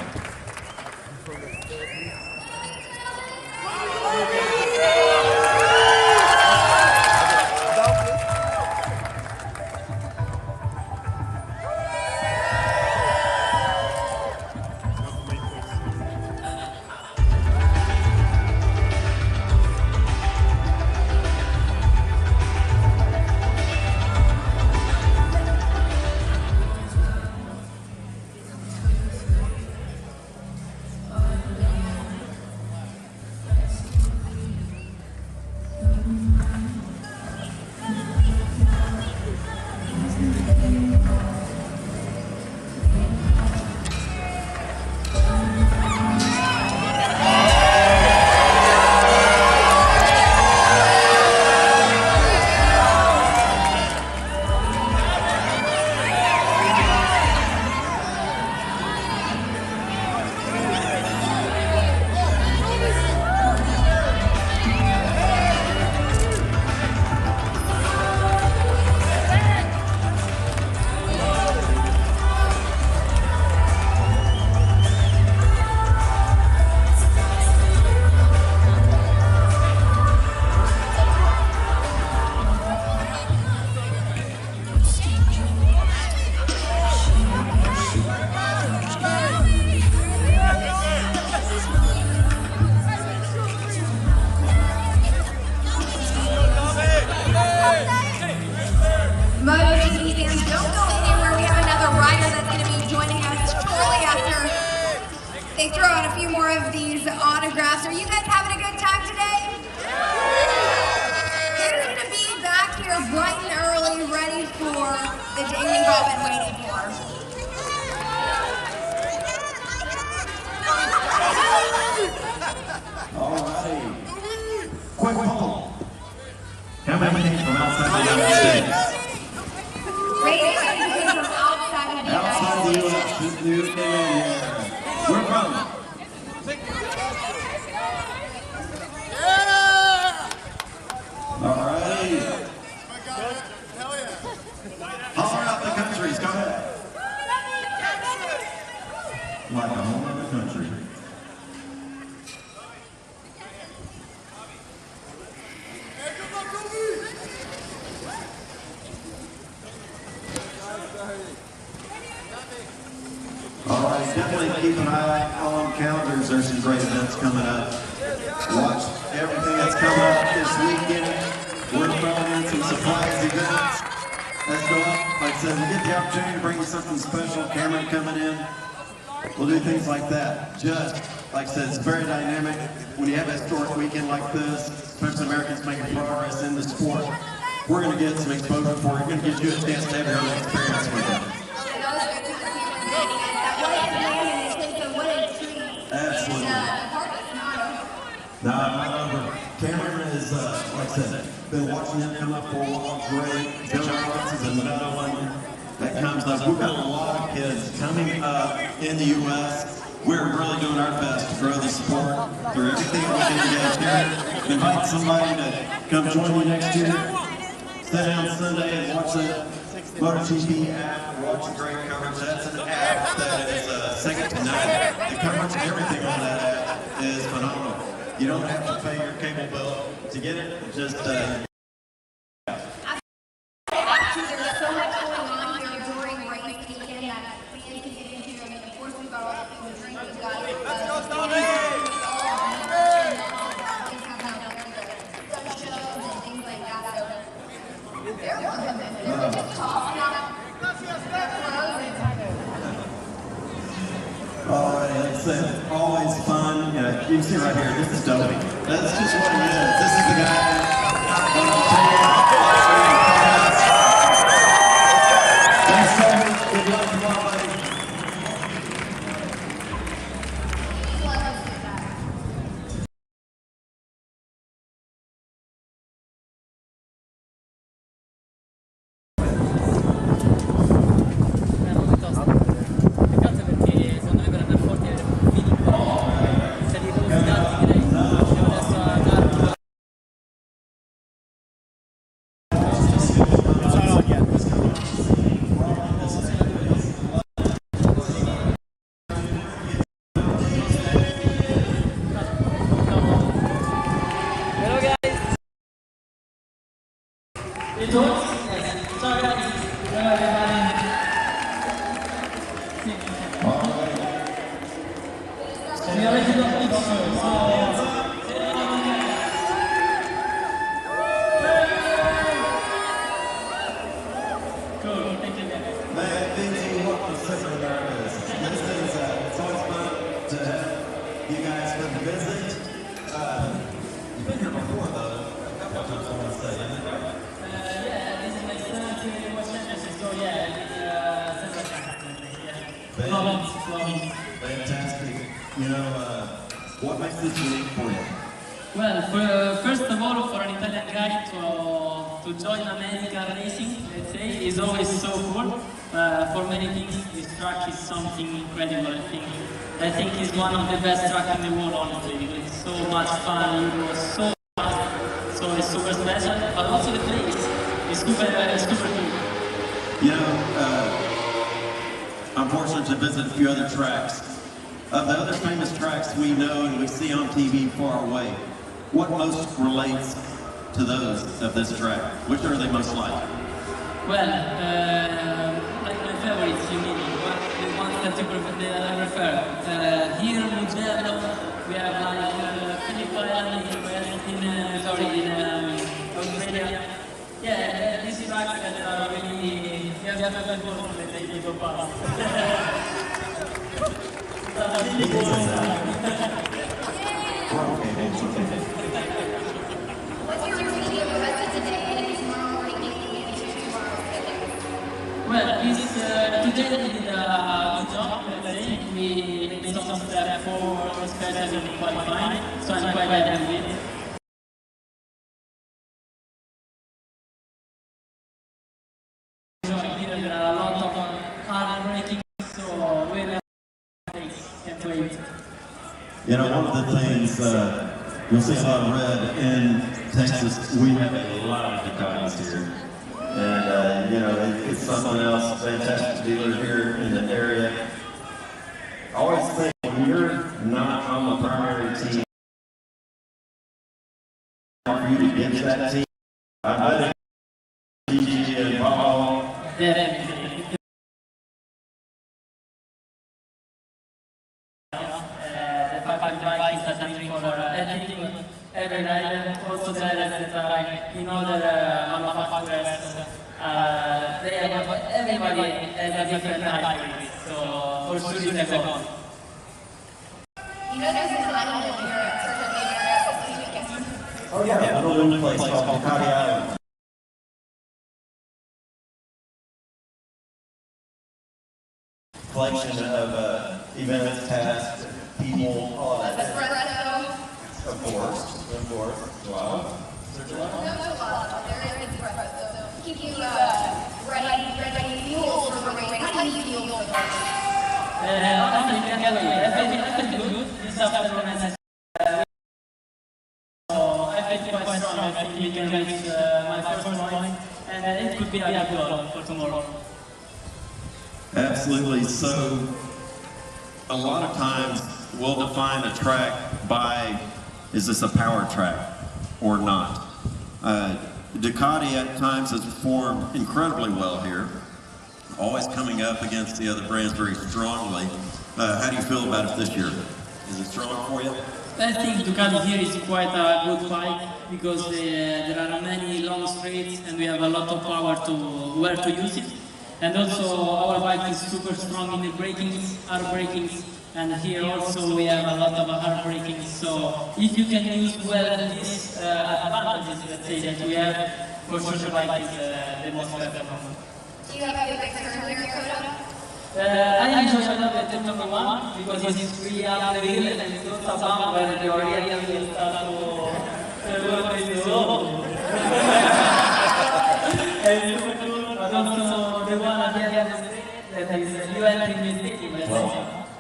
S3: MotoGP fans, don't go anywhere. We have another rider that's going to be joining us shortly after they throw out a few more of these autographs. Are you guys having a good time today? Who's going to be back here bright and early, ready for the day we've all been waiting for?
S4: Alrighty. Quick poll. How many came from outside the United States? Outside the U.S. This new came in here. Where from? Alrighty. Holler out the countries. Go ahead. Like a whole other country. All right, definitely keep an eye on calendars. There's some great events coming up. Watch everything that's coming up this weekend. We're throwing in some surprise events. Let's go up. Like I said, we get the opportunity to bring you something special. Cameron coming in. We'll do things like that. Just, like I said, it's very dynamic. When you have a historic weekend like this, especially Americans making progress in the sport, we're going to get some exposure for it. We're going to give you a chance to have your own experience with it. Absolutely. No, I'm not over. Cameron is, like I said, been watching him come up for a while. Great. Joe Ross is another one that comes up. We've got a lot of kids coming up in the U.S. We're really doing our best to grow the sport through everything we can get here. Invite somebody to come join you next year. Sit down Sunday and watch MotoGP app, watch a great coverage. That's an app that is second to none. The coverage and everything on that app is phenomenal. You don't have to pay your cable bill to get it. Just
S3: Actually, there's so much going on here during race weekend that fans can get into. I mean, of course, we've got all the food and drink. We've got shows and things like that. So they're loving this. They're just tossing out their clothes and
S4: all right, it's always fun. You can see right here, this is Dopey. That's just what he is. This is the guy. Thanks, Dopey. Good luck tomorrow, buddy. Fantastic. You know, what makes this unique for you?
S10: Well, first of all, for an Italian guy to join American racing, let's say, is always so cool. For many things, this track is something incredible. I think it's one of the best tracks in the world, honestly. It's so much fun, it was so fast, so it's super special. But also the place is super cool.
S4: You know, I'm fortunate to visit a few other tracks. Of the other famous tracks we know and we see on TV far away, what most relates to those of this track? Which are they most like?
S10: Well, like my favorites, you mean, the ones that you prefer. Here in Mugello, we have like Phillip Island in Australia. Yeah, these tracks that are really, you have to have a that they go past. Really cool.
S3: what's your routine of the rest of today and tomorrow morning into tomorrow's fitness?
S10: Well, today we did a good job, let's say. We made some step forward, especially quite fine, so I'm quite happy with it. There are a lot of hard braking, so we're can't wait.
S4: You know, one of the things you'll see a lot of red in Texas. We have a lot of Ducatis here, and you know, it's something else. Fantastic dealer here in the area. I always think when you're not on the primary team, for you to get to that team, I think DG and Paul.
S10: Definitely. Every rider, also drivers that are in other manufacturers, they have, everybody has a different type, so for sure it's a go.
S3: You know, there's an island in here at Circuit America this weekend.
S4: Oh yeah, a little place called Ducati Island. Collection of events, tasks, people, all of that.
S3: Espresso.
S4: Of course. Wow.
S3: No gelato. There is espresso. So keep you ready fuel for the race. How do you feel for the race?
S10: Honestly, I feel good. This afternoon, so I feel quite strong. I think we can reach my first point. And and it could be a good goal for tomorrow.
S4: Absolutely. So, a lot of times we'll define a track by, is this a power track or not? Ducati at times has performed incredibly well here, always coming up against the other brands very strongly. How do you feel about it this year? Is it strong for you?
S10: I think Ducati here is quite a good bike because there are many long straights and we have a lot of power to where to use it. And also our bike is super strong in the brakings, hard brakings, and here also we have a lot of hard brakings. So if you can use well these advantages, let's say, that we have, for sure the bike is the most performant.
S3: Do you have a favorite turn here, Koda?
S10: I enjoy a lot the turn number 1 because it's really up the hill and it's not a bump where your rear wheel starts to go into the low. And super cool, but also the one at the end of the street that is you entering the city, let's say.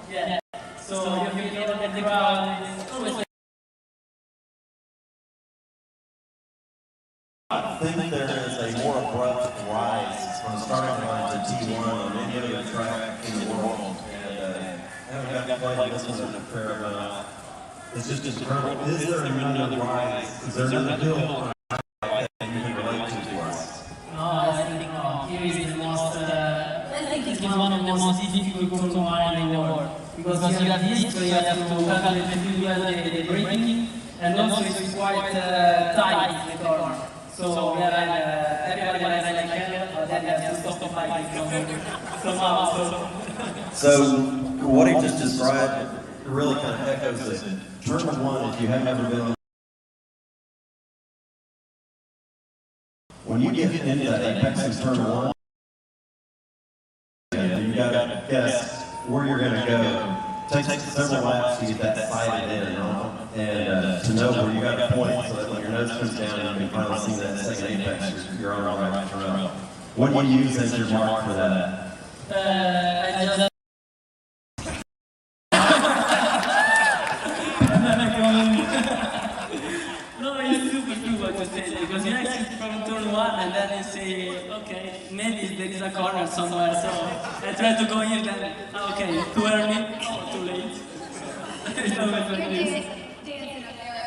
S10: Yeah. So you feel that the crowd is always.
S4: I think there is a more abrupt rise from the starting line to T1 on any other track in the world. And having got to play this one a fair amount, it's just incredible. Is there another rise? Is there another hill that you can relate to us?
S10: No, I think no. Here is the most, I think it's one of the most difficult to ride in the world. Because you have this, so you have to calculate the braking, and also it's quite tight in the corner. So we are everybody rides like hell, but then you have to stop the bike somehow.
S4: So what he just described really kind of echoes it. Turn 1, if you have never been on. When you get into that apex in turn 1, you got to guess where you're going to go. It takes several laps to get that sighted in, and to know where you got to point so that when your nose comes down and you can finally see that second apex, you're on the right trail. What do you use as your mark for that?
S10: I just no, it's super what to say because you exit from turn 1 and then you say, okay, maybe there is a corner somewhere, so I try to go here then, okay, too early or too late. It's always like this.
S3: Dancing up there.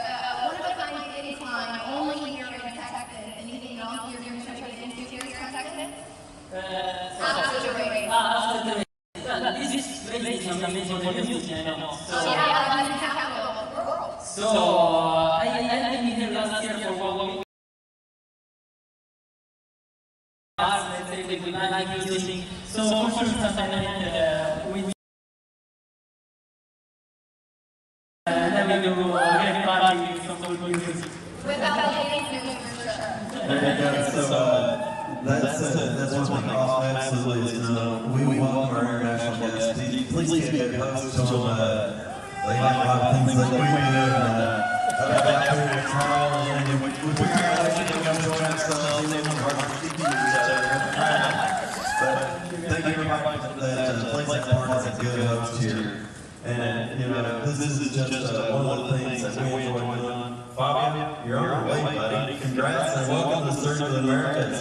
S3: One of a kind incline, only here in Texas. Anything else you're going to try to get into here in Texas? After the race.
S10: After the race. Well, this race is amazing for the music, I know.
S3: So, yeah, that's the capital of the world.
S10: So, I've been here last year for 1 week. Let's say we like music. So, for sure, something like we then we do get party with some good music.
S3: Without ladies music for sure.
S4: There you go. So that's one thing absolutely is we welcome our international guests. Please get a host to them. They like a lot of things that we do. I've got to trial and we figure out if you can join us. They want to speak to each other. But thank you everybody that plays that part as a good host here. And you know, this is just one of the things that we enjoy doing. Fabio, you're on your way, buddy. Congrats and welcome to Search of the Americas.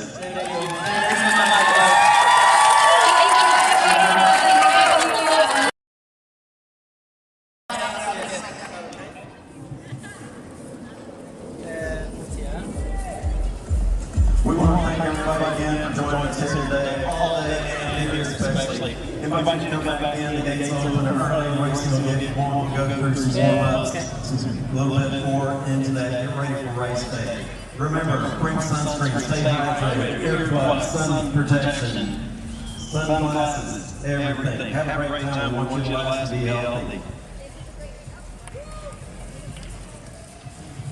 S4: We want to thank everybody again for joining us here today, all day, and here especially. Invite you to come back in, the gates open early, racing will get warm, we'll go through some warm-ups, a little bit more into that, get ready for race day. Remember, bring sunscreen, stay hydrated, earplugs, sun protection, sunglasses, everything. Have a great time, we want you to be healthy.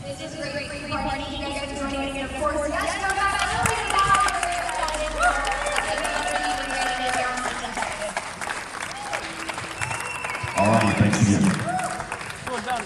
S3: This is a great party. You guys are joining us, and of course, yes, come back.
S4: All right, thanks again.
S10: Well done.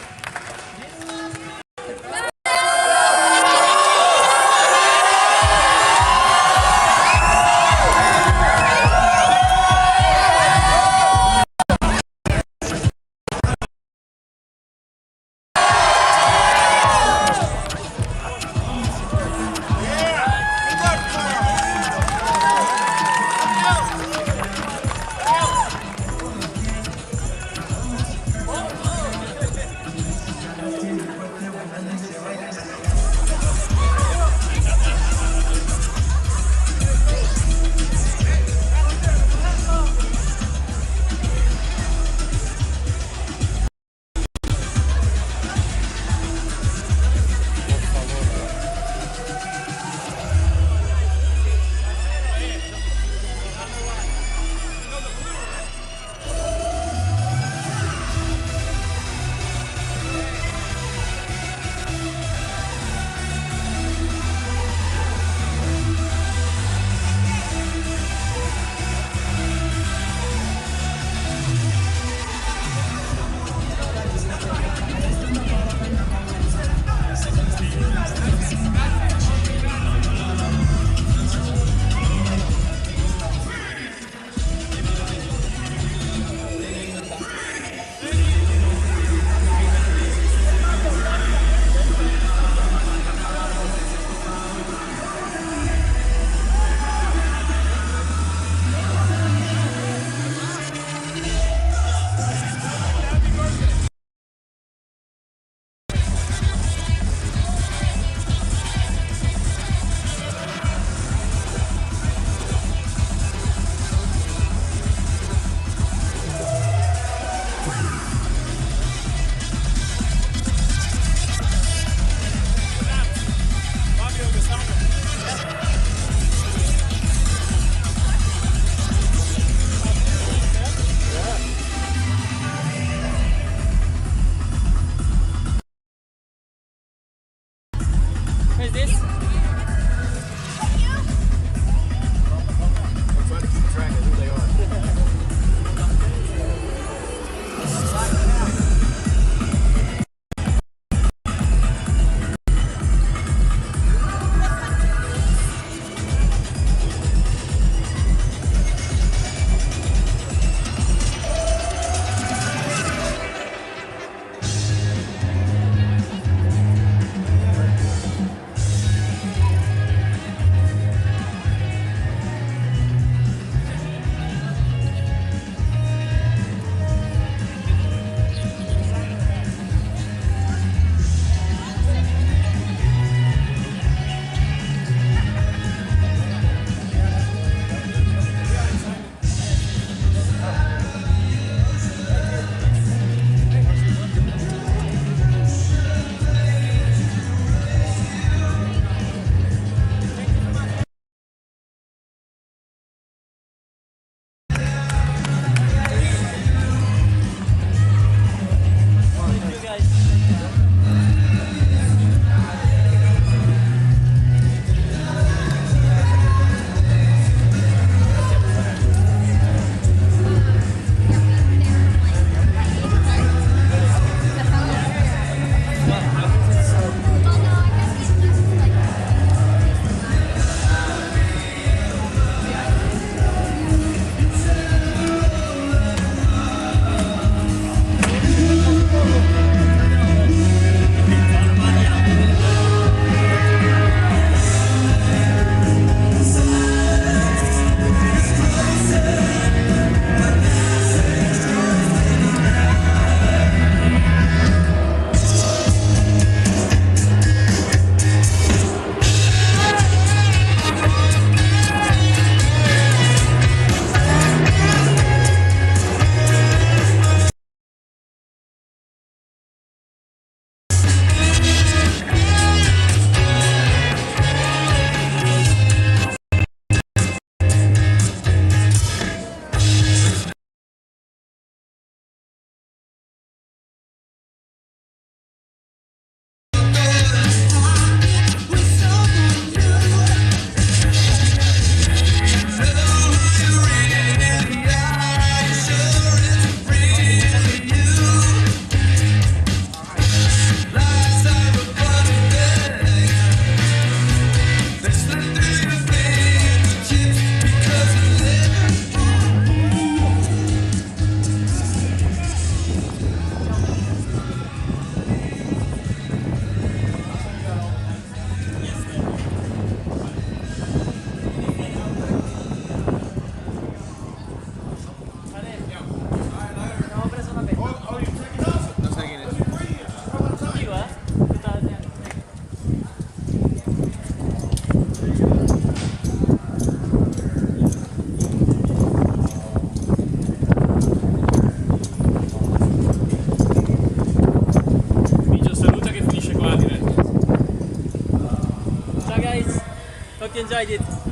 S11: Hope you enjoyed it.